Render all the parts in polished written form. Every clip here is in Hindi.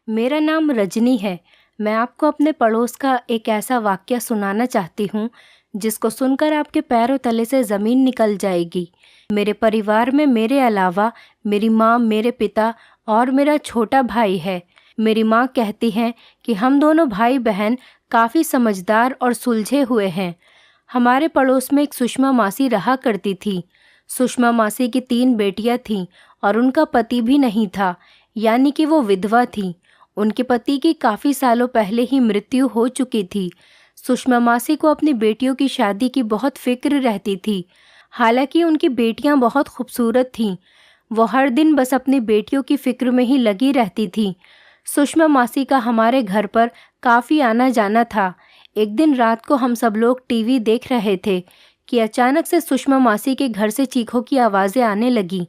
मेरा नाम रजनी है। मैं आपको अपने पड़ोस का एक ऐसा वाक़या सुनाना चाहती हूँ, जिसको सुनकर आपके पैरों तले से ज़मीन निकल जाएगी। मेरे परिवार में मेरे अलावा मेरी माँ, मेरे पिता और मेरा छोटा भाई है। मेरी माँ कहती हैं कि हम दोनों भाई-बहन काफ़ी समझदार और सुलझे हुए हैं। हमारे पड़ोस में एक सुषमा मासी रहा करती थी। सुषमा मासी की 3 बेटियां थीं और उनका पति भी नहीं था, यानी कि वो विधवा थीं। उनके पति की काफ़ी सालों पहले ही मृत्यु हो चुकी थी। सुषमा मासी को अपनी बेटियों की शादी की बहुत फिक्र रहती थी। हालांकि उनकी बेटियां बहुत खूबसूरत थीं। वो हर दिन बस अपनी बेटियों की फिक्र में ही लगी रहती थीं। सुषमा मासी का हमारे घर पर काफ़ी आना जाना था। एक दिन रात को हम सब लोग टीवी देख रहे थे कि अचानक से सुषमा मासी के घर से चीखों की आवाज़ें आने लगीं।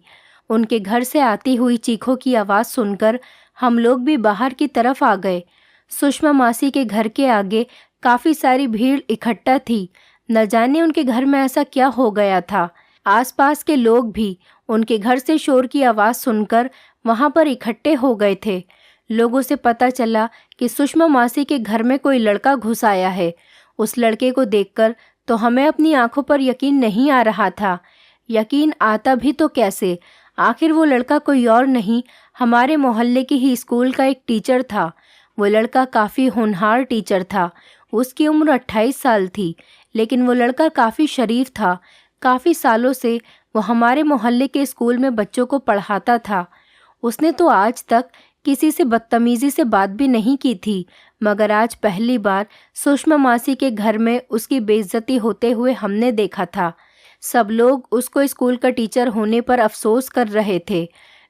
उनके घर से आती हुई चीखों की आवाज़ सुनकर हम लोग भी बाहर की तरफ आ गए। सुषमा मासी के घर के आगे काफ़ी सारी भीड़ इकट्ठा थी। न जाने उनके घर में ऐसा क्या हो गया था। आसपास के लोग भी उनके घर से शोर की आवाज़ सुनकर वहाँ पर इकट्ठे हो गए थे। लोगों से पता चला कि सुषमा मासी के घर में कोई लड़का घुस आया है। उस लड़के को देखकर तो हमें अपनी आंखों पर यकीन नहीं आ रहा था। यकीन आता भी तो कैसे, आखिर वो लड़का कोई और नहीं, हमारे मोहल्ले के ही स्कूल का एक टीचर था। वो लड़का काफ़ी होनहार टीचर था। उसकी उम्र 28 साल थी, लेकिन वो लड़का काफ़ी शरीफ था। काफ़ी सालों से वो हमारे मोहल्ले के स्कूल में बच्चों को पढ़ाता था। उसने तो आज तक किसी से बदतमीज़ी से बात भी नहीं की थी, मगर आज पहली बार सुषमा मासी के घर में उसकी बेइज्जती होते हुए हमने देखा था। सब लोग उसको स्कूल का टीचर होने पर अफसोस कर रहे थे।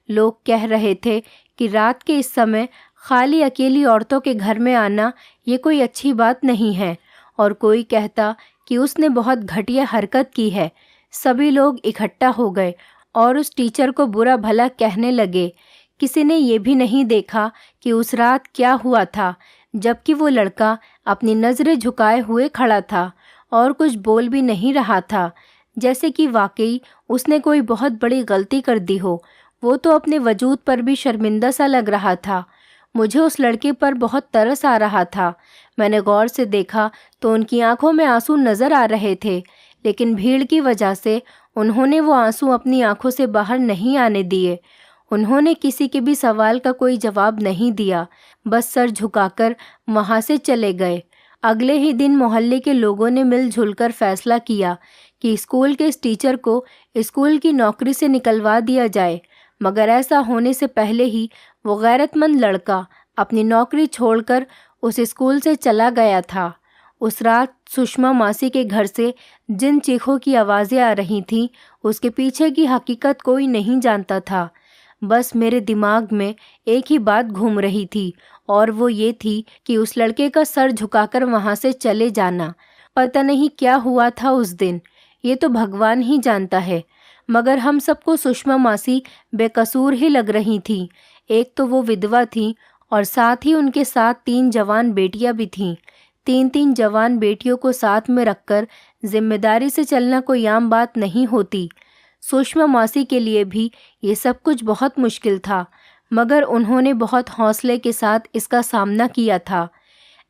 लोग कह रहे थे कि रात के इस समय खाली अकेली औरतों के घर में आना ये कोई अच्छी बात नहीं है, और कोई कहता कि उसने बहुत घटिया हरकत की है। सभी लोग इकट्ठा हो गए और उस टीचर को बुरा भला कहने लगे। किसी ने ये भी नहीं देखा कि उस रात क्या हुआ था, जबकि वो लड़का अपनी नज़रें झुकाए हुए खड़ा था और कुछ बोल भी नहीं रहा था, जैसे कि वाकई उसने कोई बहुत बड़ी गलती कर दी हो। वो तो अपने वजूद पर भी शर्मिंदा सा लग रहा था। मुझे उस लड़के पर बहुत तरस आ रहा था। मैंने गौर से देखा तो उनकी आंखों में आंसू नज़र आ रहे थे, लेकिन भीड़ की वजह से उन्होंने वो आंसू अपनी आंखों से बाहर नहीं आने दिए। उन्होंने किसी के भी सवाल का कोई जवाब नहीं दिया, बस सर झुकाकर वहाँ से चले गए। अगले ही दिन मोहल्ले के लोगों ने मिलजुल कर फैसला किया कि स्कूल के इस टीचर को स्कूल की नौकरी से निकलवा दिया जाए, मगर ऐसा होने से पहले ही वो गैरतमंद लड़का अपनी नौकरी छोड़कर उस स्कूल से चला गया था। उस रात सुषमा मासी के घर से जिन चीखों की आवाज़ें आ रही थीं, उसके पीछे की हकीकत कोई नहीं जानता था। बस मेरे दिमाग में एक ही बात घूम रही थी, और वो ये थी कि उस लड़के का सर झुकाकर वहाँ से चले जाना। पता नहीं क्या हुआ था उस दिन, ये तो भगवान ही जानता है, मगर हम सबको सुषमा मासी बेकसूर ही लग रही थी। एक तो वो विधवा थी और साथ ही उनके साथ 3 जवान बेटियां भी थीं। 3-3 जवान बेटियों को साथ में रखकर जिम्मेदारी से चलना कोई आम बात नहीं होती। सुषमा मासी के लिए भी ये सब कुछ बहुत मुश्किल था, मगर उन्होंने बहुत हौसले के साथ इसका सामना किया था।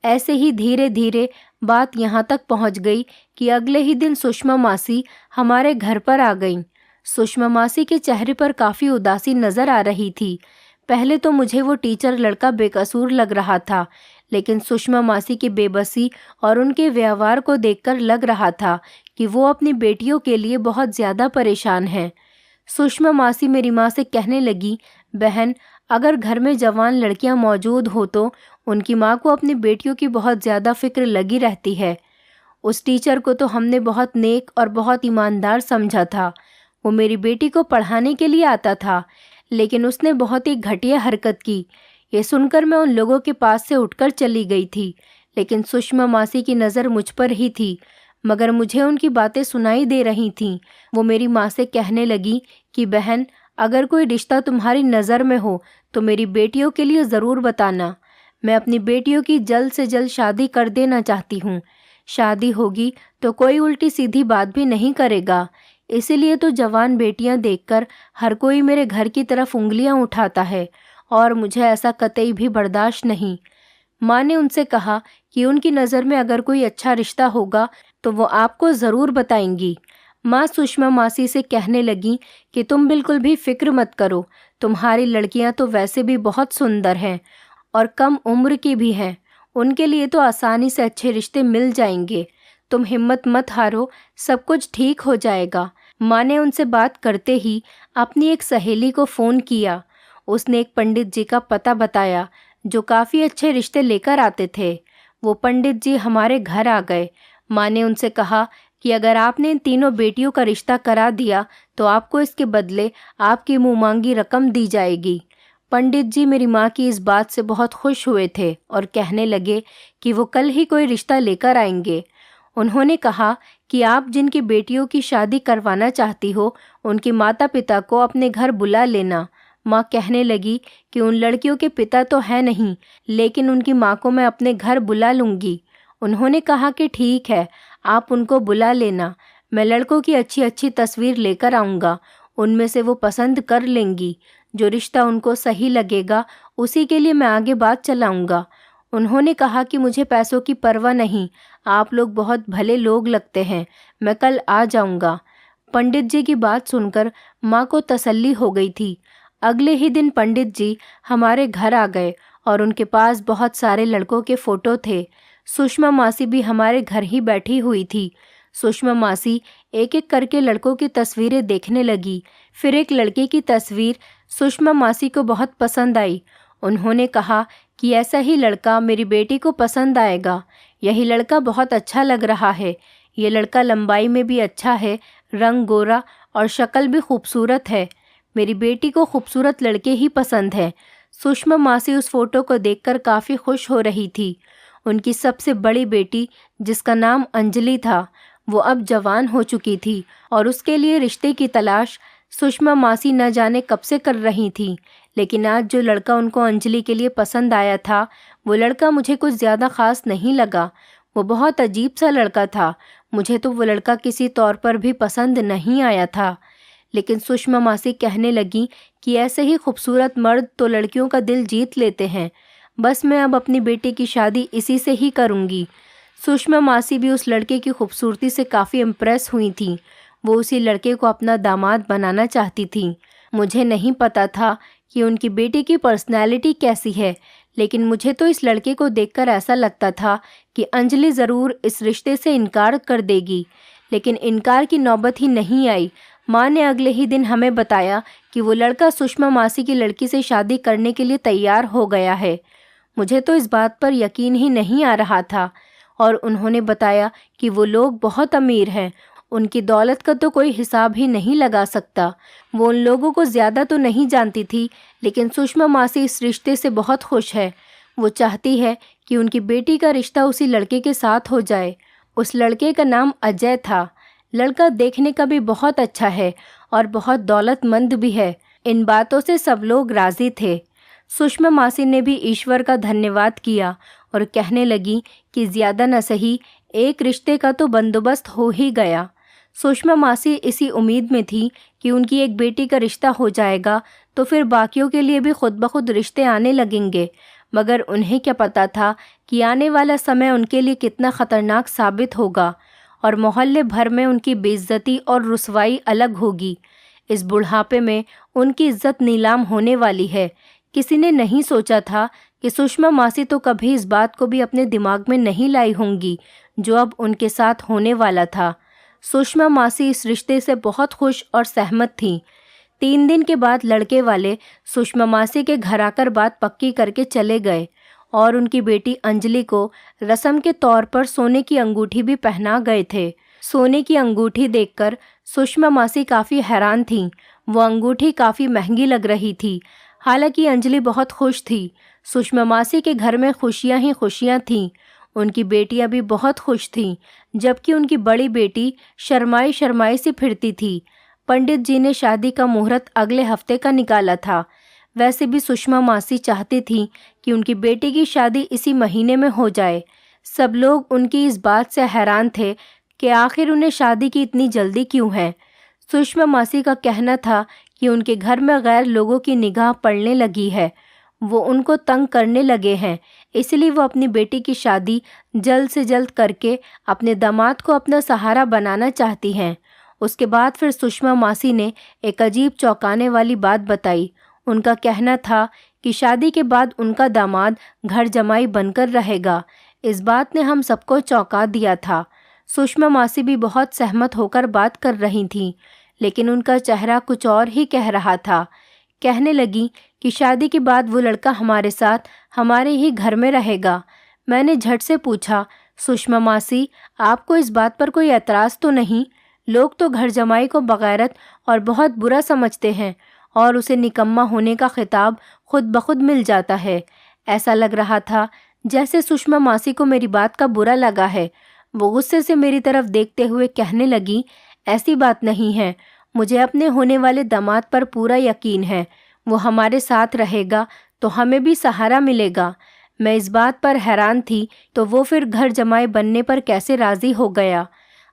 ऐसे ही धीरे धीरे बात यहाँ तक पहुँच गई कि अगले ही दिन सुषमा मासी हमारे घर पर आ गईं। सुषमा मासी के चेहरे पर काफ़ी उदासी नज़र आ रही थी। पहले तो मुझे वो टीचर लड़का बेकसूर लग रहा था, लेकिन सुषमा मासी की बेबसी और उनके व्यवहार को देखकर लग रहा था कि वो अपनी बेटियों के लिए बहुत ज़्यादा परेशान हैं। सुषमा मासी मेरी माँ से कहने लगी, बहन, अगर घर में जवान लड़कियां मौजूद हो तो उनकी माँ को अपनी बेटियों की बहुत ज़्यादा फिक्र लगी रहती है। उस टीचर को तो हमने बहुत नेक और बहुत ईमानदार समझा था। वो मेरी बेटी को पढ़ाने के लिए आता था, लेकिन उसने बहुत ही घटिया हरकत की। ये सुनकर मैं उन लोगों के पास से उठकर चली गई थी, लेकिन सुषमा मासी की नज़र मुझ पर ही थी, मगर मुझे उनकी बातें सुनाई दे रही थीं। वो मेरी माँ से कहने लगी कि बहन, अगर कोई रिश्ता तुम्हारी नज़र में हो तो मेरी बेटियों के लिए ज़रूर बताना। मैं अपनी बेटियों की जल्द से जल्द शादी कर देना चाहती हूँ। शादी होगी तो कोई उल्टी सीधी बात भी नहीं करेगा। इसीलिए तो जवान बेटियां देखकर हर कोई मेरे घर की तरफ उंगलियां उठाता है और मुझे ऐसा कतई भी बर्दाश्त नहीं। माँ ने उनसे कहा कि उनकी नज़र में अगर कोई अच्छा रिश्ता होगा तो वो आपको ज़रूर बताएंगी। माँ सुषमा मासी से कहने लगी कि तुम बिल्कुल भी फिक्र मत करो, तुम्हारी लड़कियाँ तो वैसे भी बहुत सुंदर हैं और कम उम्र की भी हैं, उनके लिए तो आसानी से अच्छे रिश्ते मिल जाएंगे। तुम हिम्मत मत हारो, सब कुछ ठीक हो जाएगा। माँ ने उनसे बात करते ही अपनी एक सहेली को फ़ोन किया। उसने एक पंडित जी का पता बताया जो काफ़ी अच्छे रिश्ते लेकर आते थे। वो पंडित जी हमारे घर आ गए। माँ ने उनसे कहा कि अगर आपने इन तीनों बेटियों का रिश्ता करा दिया तो आपको इसके बदले आपकी मुँह मांगी रकम दी जाएगी। पंडित जी मेरी माँ की इस बात से बहुत खुश हुए थे और कहने लगे कि वो कल ही कोई रिश्ता लेकर आएंगे। उन्होंने कहा कि आप जिनकी बेटियों की शादी करवाना चाहती हो उनके माता पिता को अपने घर बुला लेना। माँ कहने लगी कि उन लड़कियों के पिता तो हैं नहीं, लेकिन उनकी माँ को मैं अपने घर बुला लूँगी। उन्होंने कहा कि ठीक है, आप उनको बुला लेना, मैं लड़कों की अच्छी अच्छी तस्वीर लेकर आऊँगा, उनमें से वो पसंद कर लेंगी। जो रिश्ता उनको सही लगेगा उसी के लिए मैं आगे बात चलाऊँगा। उन्होंने कहा कि मुझे पैसों की परवाह नहीं, आप लोग बहुत भले लोग लगते हैं, मैं कल आ जाऊँगा। पंडित जी की बात सुनकर माँ को तसल्ली हो गई थी। अगले ही दिन पंडित जी हमारे घर आ गए और उनके पास बहुत सारे लड़कों के फ़ोटो थे। सुषमा मासी भी हमारे घर ही बैठी हुई थी। सुषमा मासी एक एक करके लड़कों की तस्वीरें देखने लगी। फिर एक लड़के की तस्वीर सुषमा मासी को बहुत पसंद आई। उन्होंने कहा कि ऐसा ही लड़का मेरी बेटी को पसंद आएगा। यही लड़का बहुत अच्छा लग रहा है। ये लड़का लंबाई में भी अच्छा है, रंग गोरा और शक्ल भी खूबसूरत है। मेरी बेटी को खूबसूरत लड़के ही पसंद हैं। सुषमा मासी उस फोटो को देखकर काफ़ी खुश हो रही थी। उनकी सबसे बड़ी बेटी, जिसका नाम अंजलि था, वो अब जवान हो चुकी थी और उसके लिए रिश्ते की तलाश सुषमा मासी न जाने कब से कर रही थी। लेकिन आज जो लड़का उनको अंजलि के लिए पसंद आया था, वो लड़का मुझे कुछ ज़्यादा ख़ास नहीं लगा। वो बहुत अजीब सा लड़का था। मुझे तो वो लड़का किसी तौर पर भी पसंद नहीं आया था। लेकिन सुषमा मासी कहने लगी कि ऐसे ही खूबसूरत मर्द तो लड़कियों का दिल जीत लेते हैं। बस मैं अब अपनी बेटी की शादी इसी से ही करूँगी। सुषमा मासी भी उस लड़के की खूबसूरती से काफ़ी इम्प्रेस हुई थी। वो उसी लड़के को अपना दामाद बनाना चाहती थी। मुझे नहीं पता था कि उनकी बेटी की पर्सनैलिटी कैसी है, लेकिन मुझे तो इस लड़के को देखकर ऐसा लगता था कि अंजलि ज़रूर इस रिश्ते से इनकार कर देगी। लेकिन इनकार की नौबत ही नहीं आई। माँ ने अगले ही दिन हमें बताया कि वो लड़का सुषमा मासी की लड़की से शादी करने के लिए तैयार हो गया है। मुझे तो इस बात पर यकीन ही नहीं आ रहा था। और उन्होंने बताया कि वो लोग बहुत अमीर हैं, उनकी दौलत का तो कोई हिसाब ही नहीं लगा सकता। वो उन लोगों को ज़्यादा तो नहीं जानती थी, लेकिन सुषमा मासी इस रिश्ते से बहुत खुश है। वो चाहती है कि उनकी बेटी का रिश्ता उसी लड़के के साथ हो जाए। उस लड़के का नाम अजय था। लड़का देखने का भी बहुत अच्छा है और बहुत दौलतमंद भी है। इन बातों से सब लोग राज़ी थे। सुषमा मासी ने भी ईश्वर का धन्यवाद किया और कहने लगी कि ज़्यादा न सही एक रिश्ते का तो बंदोबस्त हो ही गया। सुषमा मासी इसी उम्मीद में थी कि उनकी एक बेटी का रिश्ता हो जाएगा तो फिर बाकियों के लिए भी खुद ब खुद रिश्ते आने लगेंगे। मगर उन्हें क्या पता था कि आने वाला समय उनके लिए कितना ख़तरनाक साबित होगा और मोहल्ले भर में उनकी बेइज्जती और रुसवाई अलग होगी। इस बुढ़ापे में उनकी इज्जत नीलाम होने वाली है। किसी ने नहीं सोचा था कि सुषमा मासी तो कभी इस बात को भी अपने दिमाग में नहीं लाई होंगी जो अब उनके साथ होने वाला था। सुषमा मासी इस रिश्ते से बहुत खुश और सहमत थीं। 3 दिन के बाद लड़के वाले सुषमा मासी के घर आकर बात पक्की करके चले गए और उनकी बेटी अंजलि को रस्म के तौर पर सोने की अंगूठी भी पहना गए थे। सोने की अंगूठी देखकर सुषमा मासी काफ़ी हैरान थीं। वो अंगूठी काफ़ी महंगी लग रही थी। हालांकि अंजलि बहुत खुश थी। सुषमा मासी के घर में खुशियां ही खुशियां थीं। उनकी बेटियां भी बहुत खुश थीं, जबकि उनकी बड़ी बेटी शर्माई शर्माई सी फिरती थी। पंडित जी ने शादी का मुहूर्त अगले हफ्ते का निकाला था। वैसे भी सुषमा मासी चाहती थी कि उनकी बेटी की शादी इसी महीने में हो जाए। सब लोग उनकी इस बात से हैरान थे कि आखिर उन्हें शादी की इतनी जल्दी क्यों है। सुषमा मासी का कहना था कि उनके घर में गैर लोगों की निगाह पड़ने लगी है। वो उनको तंग करने लगे हैं, इसलिए वो अपनी बेटी की शादी जल्द से जल्द करके अपने दामाद को अपना सहारा बनाना चाहती हैं। उसके बाद फिर सुषमा मासी ने एक अजीब चौंकाने वाली बात बताई। उनका कहना था कि शादी के बाद उनका दामाद घर जमाई बनकर रहेगा। इस बात ने हम सबको चौंका दिया था। सुषमा मासी भी बहुत सहमत होकर बात कर रही थीं, लेकिन उनका चेहरा कुछ और ही कह रहा था। कहने लगी कि शादी के बाद वो लड़का हमारे साथ हमारे ही घर में रहेगा। मैंने झट से पूछा, सुषमा मासी, आपको इस बात पर कोई एतराज़ तो नहीं? लोग तो घर जमाई को बगैरत और बहुत बुरा समझते हैं और उसे निकम्मा होने का खिताब खुद ब खुद मिल जाता है। ऐसा लग रहा था जैसे सुषमा मासी को मेरी बात का बुरा लगा है। वो गुस्से से मेरी तरफ देखते हुए कहने लगी, ऐसी बात नहीं है, मुझे अपने होने वाले दामाद पर पूरा यकीन है। वो हमारे साथ रहेगा तो हमें भी सहारा मिलेगा। मैं इस बात पर हैरान थी तो वो फिर घर जमाई बनने पर कैसे राज़ी हो गया।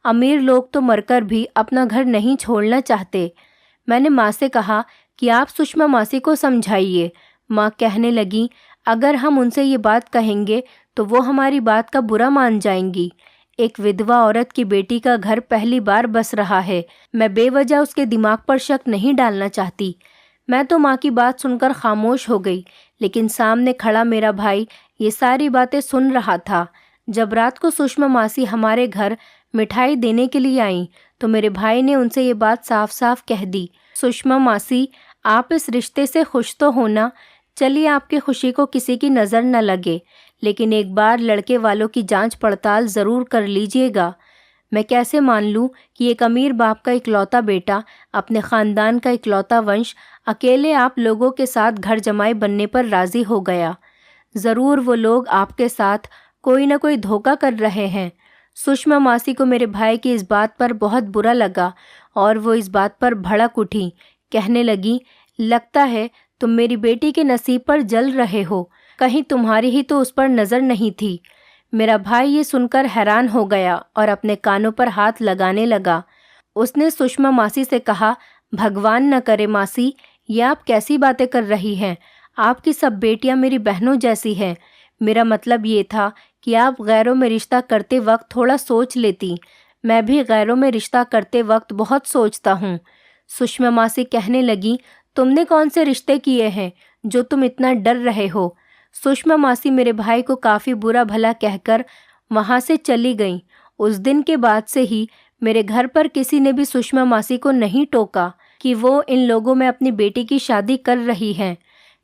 अमीर लोग तो मरकर भी अपना घर नहीं छोड़ना चाहते। मैंने माँ से कहा कि आप सुषमा मासी को समझाइए। माँ कहने लगी, अगर हम उनसे ये बात कहेंगे तो वो हमारी बात का बुरा मान जाएंगी। एक विधवा औरत की बेटी का घर पहली बार बस रहा है। मैं बेवजह उसके दिमाग पर शक नहीं डालना चाहती। मैं तो माँ की बात सुनकर खामोश हो गई, लेकिन सामने खड़ा मेरा भाई ये सारी बातें सुन रहा था। जब रात को सुषमा मासी हमारे घर मिठाई देने के लिए आई तो मेरे भाई ने उनसे ये बात साफ साफ कह दी, सुषमा मासी, आप इस रिश्ते से खुश तो हो ना? चलिए, आपकी खुशी को किसी की नज़र न लगे, लेकिन एक बार लड़के वालों की जांच पड़ताल ज़रूर कर लीजिएगा। मैं कैसे मान लूं कि एक अमीर बाप का इकलौता बेटा, अपने ख़ानदान का इकलौता वंश, अकेले आप लोगों के साथ घर जमाई बनने पर राज़ी हो गया। ज़रूर वो लोग आपके साथ कोई न कोई धोखा कर रहे हैं। सुषमा मासी को मेरे भाई की इस बात पर बहुत बुरा लगा और वो इस बात पर भड़क उठी। कहने लगी, लगता है तुम मेरी बेटी के नसीब पर जल रहे हो, कहीं तुम्हारी ही तो उस पर नज़र नहीं थी। मेरा भाई ये सुनकर हैरान हो गया और अपने कानों पर हाथ लगाने लगा। उसने सुषमा मासी से कहा, भगवान न करे मासी, ये आप कैसी बातें कर रही हैं? आपकी सब बेटियां मेरी बहनों जैसी हैं। मेरा मतलब ये था कि आप गैरों में रिश्ता करते वक्त थोड़ा सोच लेती। मैं भी गैरों में रिश्ता करते वक्त बहुत सोचता हूँ। सुषमा मासी कहने लगी, तुमने कौन से रिश्ते किए हैं जो तुम इतना डर रहे हो? सुषमा मासी मेरे भाई को काफ़ी बुरा भला कहकर वहाँ से चली गईं। उस दिन के बाद से ही मेरे घर पर किसी ने भी सुषमा मासी को नहीं टोका कि वो इन लोगों में अपनी बेटी की शादी कर रही हैं।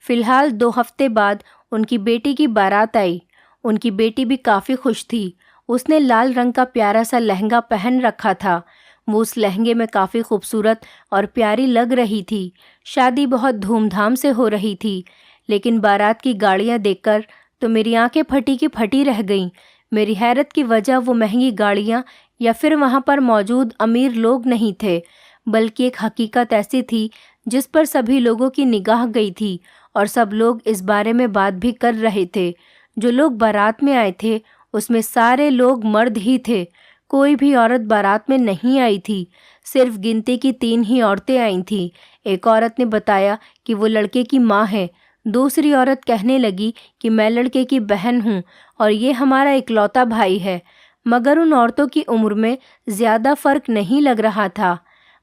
फिलहाल 2 हफ्ते बाद उनकी बेटी की बारात आई। उनकी बेटी भी काफ़ी खुश थी। उसने लाल रंग का प्यारा सा लहंगा पहन रखा था। वो उस लहंगे में काफ़ी खूबसूरत और प्यारी लग रही थी। शादी बहुत धूमधाम से हो रही थी, लेकिन बारात की गाड़ियाँ देखकर तो मेरी आंखें फटी की फटी रह गईं। मेरी हैरत की वजह वो महंगी गाड़ियाँ या फिर वहाँ पर मौजूद अमीर लोग नहीं थे, बल्कि एक हकीकत ऐसी थी जिस पर सभी लोगों की निगाह गई थी और सब लोग इस बारे में बात भी कर रहे थे। जो लोग बारात में आए थे उसमें सारे लोग मर्द ही थे। कोई भी औरत बारात में नहीं आई थी। सिर्फ गिनती की 3 ही औरतें आई थीं। एक औरत ने बताया कि वो लड़के की माँ है। दूसरी औरत कहने लगी कि मैं लड़के की बहन हूँ और ये हमारा इकलौता भाई है। मगर उन औरतों की उम्र में ज़्यादा फ़र्क नहीं लग रहा था।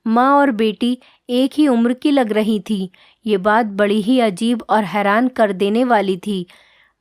माँ और बेटी एक ही उम्र की लग रही थी। ये बात बड़ी ही अजीब और हैरान कर देने वाली थी।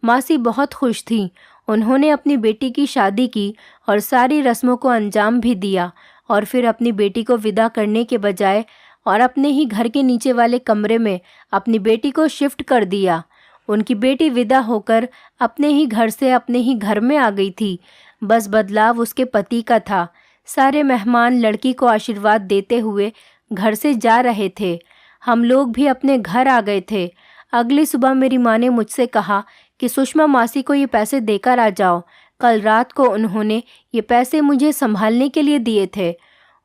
मासी बहुत खुश थी। उन्होंने अपनी बेटी की शादी की और सारी रस्मों को अंजाम भी दिया और फिर अपनी बेटी को विदा करने के बजाय और अपने ही घर के नीचे वाले कमरे में अपनी बेटी को शिफ्ट कर दिया। उनकी बेटी विदा होकर अपने ही घर से अपने ही घर में आ गई थी। बस बदलाव उसके पति का था। सारे मेहमान लड़की को आशीर्वाद देते हुए घर से जा रहे थे। हम लोग भी अपने घर आ गए थे। अगली सुबह मेरी माँ ने मुझसे कहा कि सुषमा मासी को ये पैसे देकर आ जाओ। कल रात को उन्होंने ये पैसे मुझे संभालने के लिए दिए थे।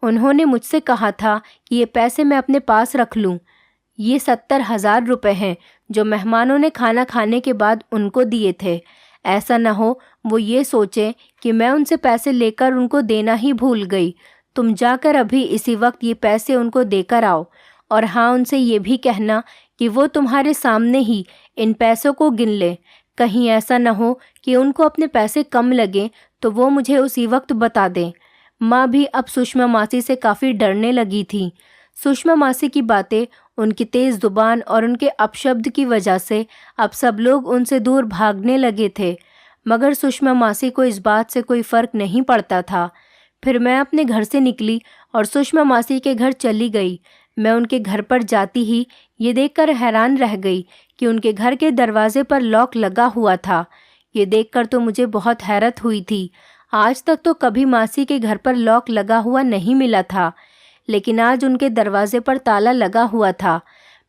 उन्होंने मुझसे कहा था कि ये पैसे मैं अपने पास रख लूं। ये 70,000 रुपये हैं जो मेहमानों ने खाना खाने के बाद उनको दिए थे। ऐसा न हो वो ये सोचें कि मैं उनसे पैसे लेकर उनको देना ही भूल गई। तुम जाकर अभी इसी वक्त ये पैसे उनको देकर आओ और हाँ, उनसे ये भी कहना कि वो तुम्हारे सामने ही इन पैसों को गिन ले, कहीं ऐसा न हो कि उनको अपने पैसे कम लगें तो वो मुझे उसी वक्त बता दें। माँ भी अब सुषमा मासी से काफ़ी डरने लगी थी। सुषमा मासी की बातें, उनकी तेज़ ज़ुबान और उनके अपशब्द की वजह से अब सब लोग उनसे दूर भागने लगे थे, मगर सुषमा मासी को इस बात से कोई फ़र्क नहीं पड़ता था। फिर मैं अपने घर से निकली और सुषमा मासी के घर चली गई। मैं उनके घर पर जाती ही ये देखकर हैरान रह गई कि उनके घर के दरवाजे पर लॉक लगा हुआ था। ये देखकर तो मुझे बहुत हैरत हुई थी। आज तक तो कभी मासी के घर पर लॉक लगा हुआ नहीं मिला था, लेकिन आज उनके दरवाजे पर ताला लगा हुआ था।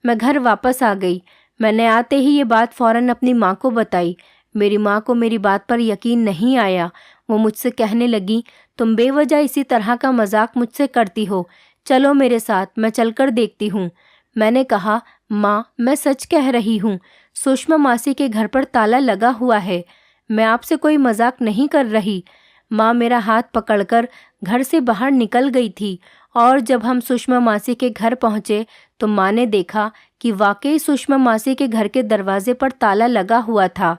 मैं घर वापस आ गई। मैंने आते ही ये बात फ़ौरन अपनी माँ को बताई। मेरी माँ को मेरी बात पर यकीन नहीं आया। वो मुझसे कहने लगी, तुम बेवजह इसी तरह का मजाक मुझसे करती हो, चलो मेरे साथ, मैं चलकर देखती हूँ। मैंने कहा, माँ मैं सच कह रही हूँ, सुषमा मासी के घर पर ताला लगा हुआ है, मैं आपसे कोई मजाक नहीं कर रही। माँ मेरा हाथ पकड़कर घर से बाहर निकल गई थी और जब हम सुषमा मासी के घर पहुँचे तो माँ ने देखा कि वाकई सुषमा मासी के घर के दरवाजे पर ताला लगा हुआ था।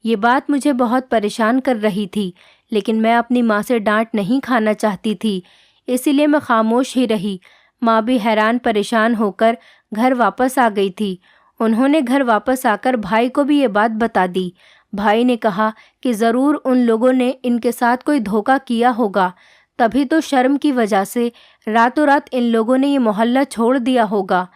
ये बात मुझे बहुत परेशान कर रही थी, लेकिन मैं अपनी माँ से डांट नहीं खाना चाहती थी, इसीलिए मैं खामोश ही रही। माँ भी हैरान परेशान होकर घर वापस आ गई थी। उन्होंने घर वापस आकर भाई को भी ये बात बता दी। भाई ने कहा कि ज़रूर उन लोगों ने इनके साथ कोई धोखा किया होगा, तभी तो शर्म की वजह से रातों रात इन लोगों ने ये मोहल्ला छोड़ दिया होगा।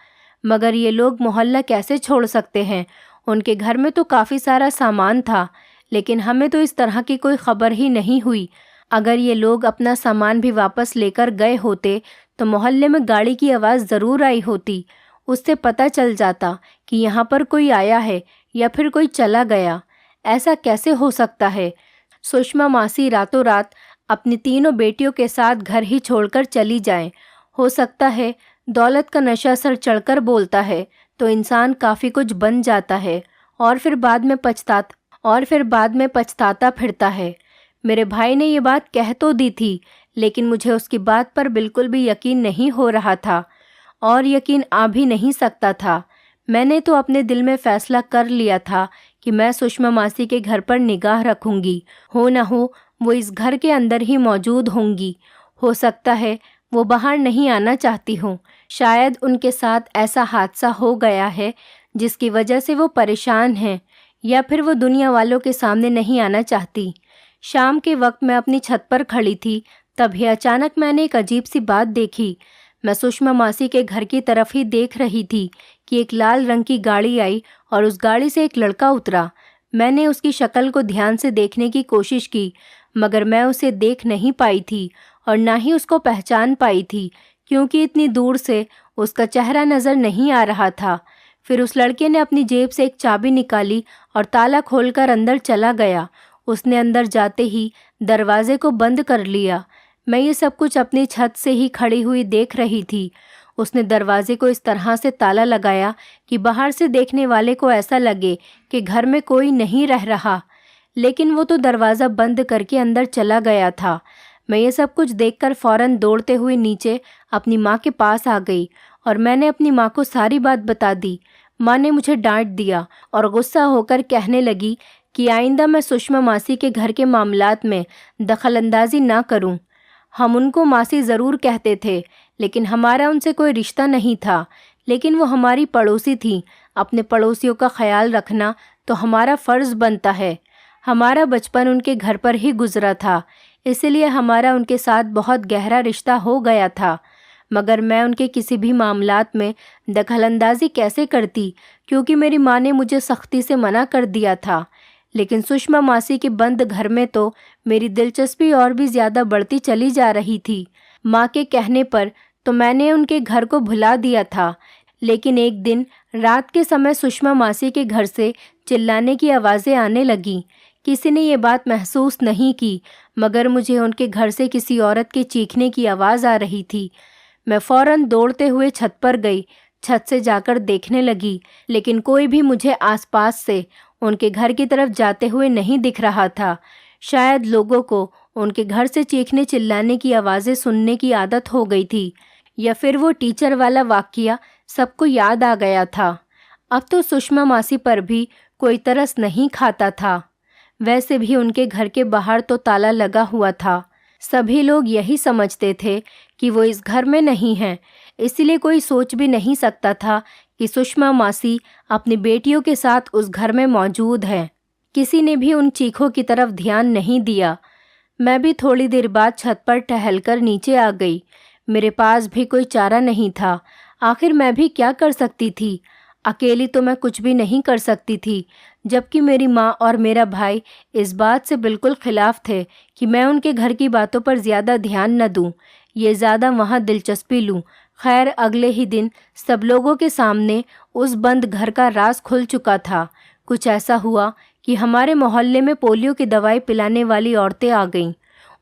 मगर ये लोग मोहल्ला कैसे छोड़ सकते हैं? उनके घर में तो काफ़ी सारा सामान था, लेकिन हमें तो इस तरह की कोई खबर ही नहीं हुई। अगर ये लोग अपना सामान भी वापस लेकर गए होते तो मोहल्ले में गाड़ी की आवाज़ ज़रूर आई होती, उससे पता चल जाता कि यहाँ पर कोई आया है या फिर कोई चला गया। ऐसा कैसे हो सकता है? सुषमा मासी रातों रात अपनी तीनों बेटियों के साथ घर ही छोड़कर चली जाएं। हो सकता है दौलत का नशा सर चढ़कर बोलता है तो इंसान काफ़ी कुछ बन जाता है और फिर बाद में पछताता फिरता है। मेरे भाई ने ये बात कह तो दी थी, लेकिन मुझे उसकी बात पर बिल्कुल भी यकीन नहीं हो रहा था और यकीन आ भी नहीं सकता था। मैंने तो अपने दिल में फ़ैसला कर लिया था कि मैं सुषमा मासी के घर पर निगाह रखूंगी। हो न हो वो इस घर के अंदर ही मौजूद होंगी। हो सकता है वो बाहर नहीं आना चाहती हों। शायद उनके साथ ऐसा हादसा हो गया है जिसकी वजह से वो परेशान हैं, या फिर वो दुनिया वालों के सामने नहीं आना चाहती। शाम के वक्त मैं अपनी छत पर खड़ी थी, तभी अचानक मैंने एक अजीब सी बात देखी। मैं सुषमा मासी के घर की तरफ ही देख रही थी कि एक लाल रंग की गाड़ी आई और उस गाड़ी से एक लड़का उतरा। मैंने उसकी शक्ल को ध्यान से देखने की कोशिश की, मगर मैं उसे देख नहीं पाई थी और ना ही उसको पहचान पाई थी, क्योंकि इतनी दूर से उसका चेहरा नज़र नहीं आ रहा था। फिर उस लड़के ने अपनी जेब से एक चाबी निकाली और ताला खोलकर अंदर चला गया। उसने अंदर जाते ही दरवाजे को बंद कर लिया। मैं ये सब कुछ अपनी छत से ही खड़ी हुई देख रही थी। उसने दरवाजे को इस तरह से ताला लगाया कि बाहर से देखने वाले को ऐसा लगे कि घर में कोई नहीं रह रहा, लेकिन वो तो दरवाज़ा बंद करके अंदर चला गया था। मैं ये सब कुछ देखकर फ़ौरन दौड़ते हुए नीचे अपनी माँ के पास आ गई और मैंने अपनी माँ को सारी बात बता दी। माँ ने मुझे डांट दिया और गुस्सा होकर कहने लगी कि आइंदा मैं सुषमा मासी के घर के मामलात में दखलंदाजी ना करूं। हम उनको मासी ज़रूर कहते थे, लेकिन हमारा उनसे कोई रिश्ता नहीं था। लेकिन वो हमारी पड़ोसी थी। अपने पड़ोसियों का ख्याल रखना तो हमारा फ़र्ज़ बनता है। हमारा बचपन उनके घर पर ही गुज़रा था, इसलिए हमारा उनके साथ बहुत गहरा रिश्ता हो गया था। मगर मैं उनके किसी भी मामलात में दखलंदाजी कैसे करती, क्योंकि मेरी माँ ने मुझे सख्ती से मना कर दिया था। लेकिन सुषमा मासी के बंद घर में तो मेरी दिलचस्पी और भी ज़्यादा बढ़ती चली जा रही थी। माँ के कहने पर तो मैंने उनके घर को भुला दिया था, लेकिन एक दिन रात के समय सुषमा मासी के घर से चिल्लाने की आवाज़ें आने लगीं। किसी ने ये बात महसूस नहीं की, मगर मुझे उनके घर से किसी औरत के चीखने की आवाज़ आ रही थी। मैं फ़ौरन दौड़ते हुए छत पर गई। छत से जाकर देखने लगी, लेकिन कोई भी मुझे आसपास से उनके घर की तरफ जाते हुए नहीं दिख रहा था। शायद लोगों को उनके घर से चीखने चिल्लाने की आवाज़ें सुनने की आदत हो गई थी, या फिर वो टीचर वाला वाक़या सबको याद आ गया था। अब तो सुषमा मासी पर भी कोई तरस नहीं खाता था। वैसे भी उनके घर के बाहर तो ताला लगा हुआ था। सभी लोग यही समझते थे कि वो इस घर में नहीं हैं, इसलिए कोई सोच भी नहीं सकता था कि सुषमा मासी अपनी बेटियों के साथ उस घर में मौजूद हैं। किसी ने भी उन चीखों की तरफ ध्यान नहीं दिया। मैं भी थोड़ी देर बाद छत पर टहलकर नीचे आ गई। मेरे पास भी कोई चारा नहीं था। आखिर मैं भी क्या कर सकती थी? अकेली तो मैं कुछ भी नहीं कर सकती थी, जबकि मेरी माँ और मेरा भाई इस बात से बिल्कुल खिलाफ थे कि मैं उनके घर की बातों पर ज़्यादा ध्यान न दूँ, ये ज़्यादा वहाँ दिलचस्पी लूँ। खैर, अगले ही दिन सब लोगों के सामने उस बंद घर का राज खुल चुका था। कुछ ऐसा हुआ कि हमारे मोहल्ले में पोलियो की दवाई पिलाने वाली औरतें आ गईं।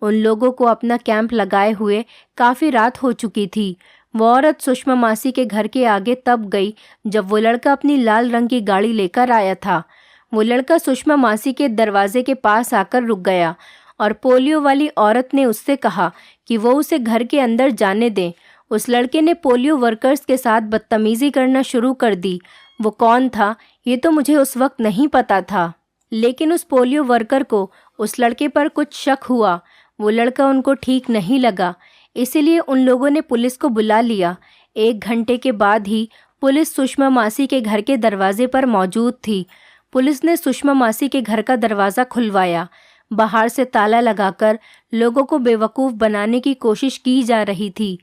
उन लोगों को अपना कैंप लगाए हुए काफ़ी रात हो चुकी थी। वो औरत सुषमा मासी के घर के आगे तब गई जब वो लड़का अपनी लाल रंग की गाड़ी लेकर आया था। वो लड़का सुषमा मासी के दरवाजे के पास आकर रुक गया और पोलियो वाली औरत ने उससे कहा कि वो उसे घर के अंदर जाने दें। उस लड़के ने पोलियो वर्कर्स के साथ बदतमीजी करना शुरू कर दी। वो कौन था ये तो मुझे उस वक्त नहीं पता था, लेकिन उस पोलियो वर्कर को उस लड़के पर कुछ शक हुआ। वो लड़का उनको ठीक नहीं लगा, इसीलिए उन लोगों ने पुलिस को बुला लिया। 1 घंटे के बाद ही पुलिस सुषमा मासी के घर के दरवाजे पर मौजूद थी। पुलिस ने सुषमा मासी के घर का दरवाज़ा खुलवाया। बाहर से ताला लगाकर लोगों को बेवकूफ़ बनाने की कोशिश की जा रही थी,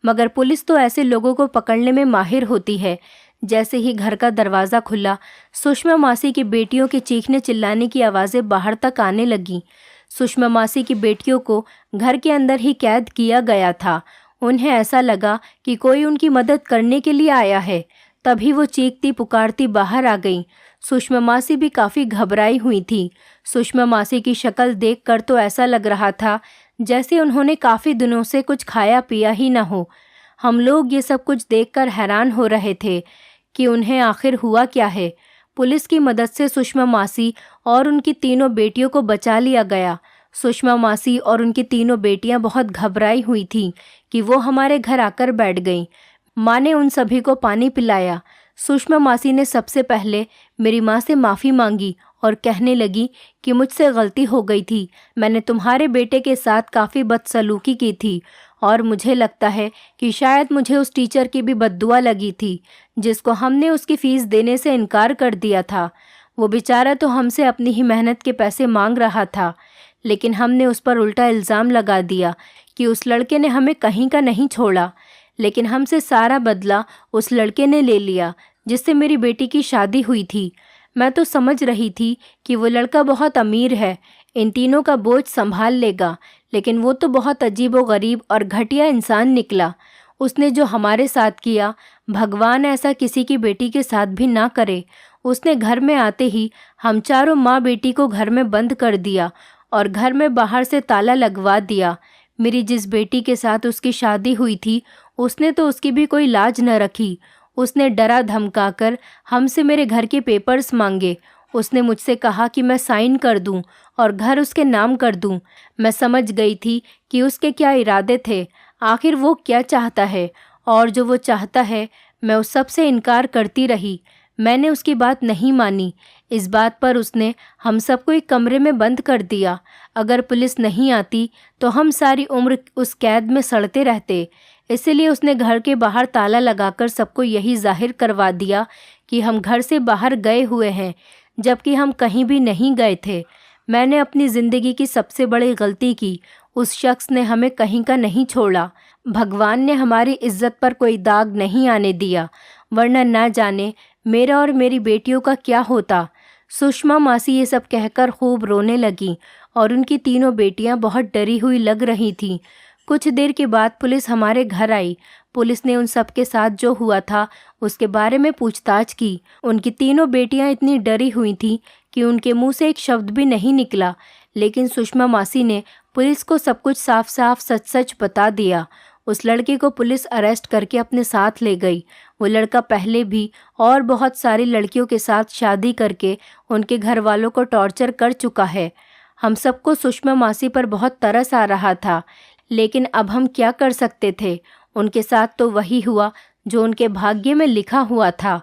मगर पुलिस तो ऐसे लोगों को पकड़ने में माहिर होती है। जैसे ही घर का दरवाज़ा खुला, सुषमा मासी की बेटियों के चीखने चिल्लाने की आवाज़ें बाहर तक आने लगीं। सुषमा मासी की बेटियों को घर के अंदर ही कैद किया गया था। उन्हें ऐसा लगा कि कोई उनकी मदद करने के लिए आया है। तभी वो चीखती पुकारती बाहर आ गईं। सुषमा मासी भी काफ़ी घबराई हुई थी। सुषमा मासी की शक्ल देखकर तो ऐसा लग रहा था जैसे उन्होंने काफ़ी दिनों से कुछ खाया पिया ही न हो। हम लोग ये सब कुछ देखकर हैरान हो रहे थे कि उन्हें आखिर हुआ क्या है। पुलिस की मदद से सुषमा मासी और उनकी तीनों बेटियों को बचा लिया गया। सुषमा मासी और उनकी तीनों बेटियां बहुत घबराई हुई थीं कि वो हमारे घर आकर बैठ गईं। माँ ने उन सभी को पानी पिलाया। सुषमा मासी ने सबसे पहले मेरी माँ से माफ़ी मांगी और कहने लगी कि मुझसे गलती हो गई थी। मैंने तुम्हारे बेटे के साथ काफ़ी बदसलूकी की थी और मुझे लगता है कि शायद मुझे उस टीचर की भी बद्दुआ लगी थी जिसको हमने उसकी फ़ीस देने से इनकार कर दिया था। वो बेचारा तो हमसे अपनी ही मेहनत के पैसे मांग रहा था, लेकिन हमने उस पर उल्टा इल्ज़ाम लगा दिया कि उस लड़के ने हमें कहीं का नहीं छोड़ा। लेकिन हमसे सारा बदला उस लड़के ने ले लिया जिससे मेरी बेटी की शादी हुई थी। मैं तो समझ रही थी कि वो लड़का बहुत अमीर है, इन तीनों का बोझ संभाल लेगा, लेकिन वो तो बहुत अजीबोगरीब और घटिया इंसान निकला। उसने जो हमारे साथ किया, भगवान ऐसा किसी की बेटी के साथ भी ना करे। उसने घर में आते ही हम चारों माँ बेटी को घर में बंद कर दिया और घर में बाहर से ताला लगवा दिया। मेरी जिस बेटी के साथ उसकी शादी हुई थी, उसने तो उसकी भी कोई लाज न रखी। उसने डरा धमकाकर हमसे मेरे घर के पेपर्स मांगे। उसने मुझसे कहा कि मैं साइन कर दूं और घर उसके नाम कर दूं। मैं समझ गई थी कि उसके क्या इरादे थे, आखिर वो क्या चाहता है, और जो वो चाहता है मैं उस सब से इनकार करती रही। मैंने उसकी बात नहीं मानी। इस बात पर उसने हम सबको एक कमरे में बंद कर दिया। अगर पुलिस नहीं आती तो हम सारी उम्र उस कैद में सड़ते रहते। इसलिए उसने घर के बाहर ताला लगाकर सबको यही जाहिर करवा दिया कि हम घर से बाहर गए हुए हैं, जबकि हम कहीं भी नहीं गए थे। मैंने अपनी ज़िंदगी की सबसे बड़ी गलती की। उस शख्स ने हमें कहीं का नहीं छोड़ा। भगवान ने हमारी इज्जत पर कोई दाग नहीं आने दिया, वरना ना जाने मेरा और मेरी बेटियों का क्या होता। सुषमा मासी ये सब कहकर खूब रोने लगीं और उनकी तीनों बेटियां बहुत डरी हुई लग रही थीं। कुछ देर के बाद पुलिस हमारे घर आई। पुलिस ने उन सब के साथ जो हुआ था उसके बारे में पूछताछ की। उनकी तीनों बेटियां इतनी डरी हुई थीं कि उनके मुंह से एक शब्द भी नहीं निकला, लेकिन सुषमा मासी ने पुलिस को सब कुछ साफ साफ सच सच बता दिया। उस लड़के को पुलिस अरेस्ट करके अपने साथ ले गई। वो लड़का पहले भी और बहुत सारी लड़कियों के साथ शादी करके उनके घर वालों को टॉर्चर कर चुका है। हम सबको सुषमा मासी पर बहुत तरस आ रहा था, लेकिन अब हम क्या कर सकते थे। उनके साथ तो वही हुआ जो उनके भाग्य में लिखा हुआ था।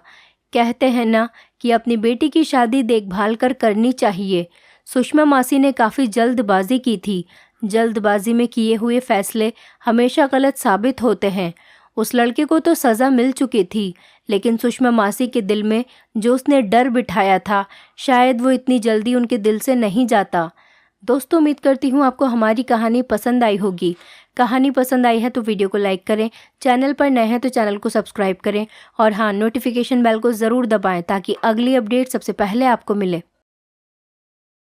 कहते हैं ना कि अपनी बेटी की शादी देखभाल कर करनी चाहिए। सुषमा मासी ने काफ़ी जल्दबाजी की थी। जल्दबाजी में किए हुए फैसले हमेशा गलत साबित होते हैं। उस लड़के को तो सज़ा मिल चुकी थी, लेकिन सुषमा मासी के दिल में जो उसने डर बिठाया था, शायद वो इतनी जल्दी उनके दिल से नहीं जाता। दोस्तों, उम्मीद करती हूँ आपको हमारी कहानी पसंद आई होगी। कहानी पसंद आई है तो वीडियो को लाइक करें, चैनल पर नए हैं तो चैनल को सब्सक्राइब करें और हाँ, नोटिफिकेशन बेल को ज़रूर दबाएं ताकि अगली अपडेट सबसे पहले आपको मिले।